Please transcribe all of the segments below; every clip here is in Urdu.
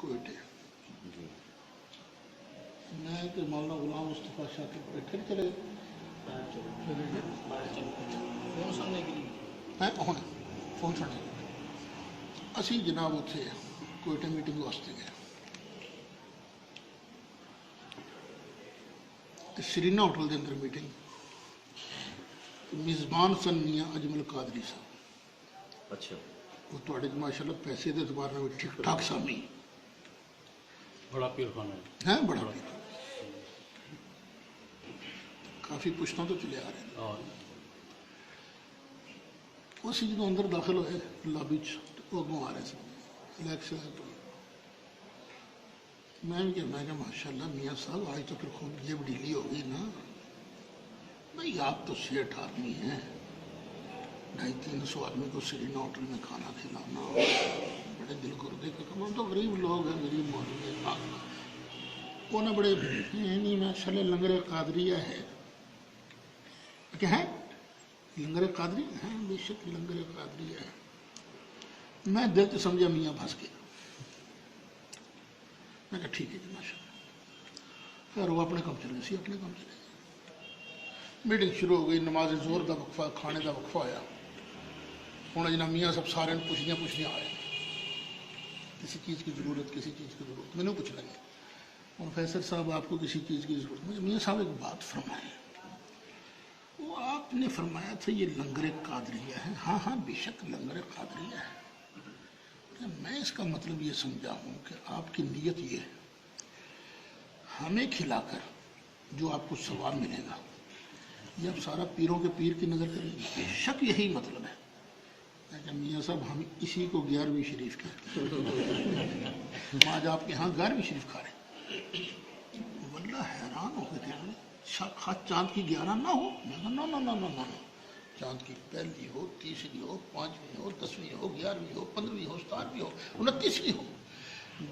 کوئٹے میں کہ مولانا غلام مصطفیٰ شاہ کے بیٹھے چلے پہنچنے اسی جناب اتنے کوئٹے میٹنگ واسطے گئے سرینا ہوٹل کے اندر میٹنگ میزبان سن میاں اجمل قادری صاحب اچھا وہ تھوڑے ماشاء اللہ پیسے کے اعتبار میں ٹھیک ٹھاک سامی بڑا پیر خانہ ہے بڑا پیر کافی پشتوں تو چلے آ رہے ہیں اسی جدو اندر داخل ہوئے لابی وہ اگوں آ رہے سن الیکشن میں بھی کہنا کہ ماشاء اللہ میاں صاحب آج تو پھر خوب یہ ڈھیلی ہوگی نا بھائی آپ تو سیٹ آدمی ہیں 250-300 آدمی کو سرینا ہوٹل میں کھانا کھلانا بڑے دل گردے کا کام تو غریب لوگ ہیں غریب محلے وہ نہ بڑے نہیں ماشاء اللہ لنگر قادریہ ہے کہ ہے لنگر قادری ہے بے شک لنگر قادریہ ہے میں دل سے سمجھا میاں پھنس گیا میں کہا ٹھیک ہے جی ماشاء اللہ پھر وہ اپنے کام چلے گئے اپنے کام چلے گئے میٹنگ شروع ہو گئی نماز زور کا وقفہ کھانے کا وقفہ ہوا ہوں جناب میاں سب سارے پوچھدیاں آئے کسی چیز کی ضرورت کسی چیز کی ضرورت میں نے پوچھ لیں گے پروفیسر صاحب آپ کو کسی چیز کی ضرورت میں میاں صاحب ایک بات فرمائیں وہ آپ نے فرمایا تھا یہ لنگر قادریہ ہے ہاں ہاں بے شک لنگر قادریہ ہے میں اس کا مطلب یہ سمجھا ہوں کہ آپ کی نیت یہ ہے ہمیں کھلا کر جو آپ کو ثواب ملے گا یہ آپ سارا پیروں کے پیر کی نظر کریں بے شک یہی مطلب ہے میاں صاحب ہم اسی کو 11ویں شریف کہتے ہیں آج آپ کے ہاں 11ویں شریف کھا رہے ہیں واللہ حیران ہو گئے تھے چاند کی 11 نہ ہو میں کہا نہ چاند کی پہلی ہو تیسری ہو 5ویں ہو 10ویں ہو 11ویں ہو 15ویں ہو 17ویں ہو 29ویں ہو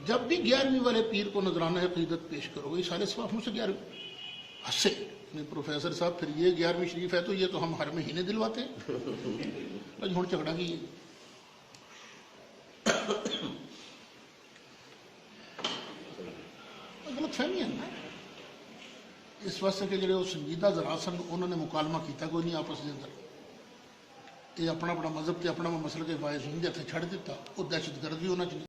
جب بھی 11ویں والے پیر کو نذرانہ عقیدت پیش کرو گے سارے ثواب مجھ سے 11ویں ہنسے پروفیسر صاحب پھر یہ 11ویں شریف ہے تو یہ تو ہم ہر مہینے دلواتے ہیں ہوں جھگڑا کی غلط فہمی ہے نا اس واسطے کہ جڑے وہ سنجیدہ ذرا سن انہوں نے مکالمہ کیتا کوئی نہیں آپس کے اندر یہ اپنا اپنا مذہب تے اپنا مسئلہ کے باعث ہندے ہتھے چھڑ دیتا وہ دہشت گردی انہوں نے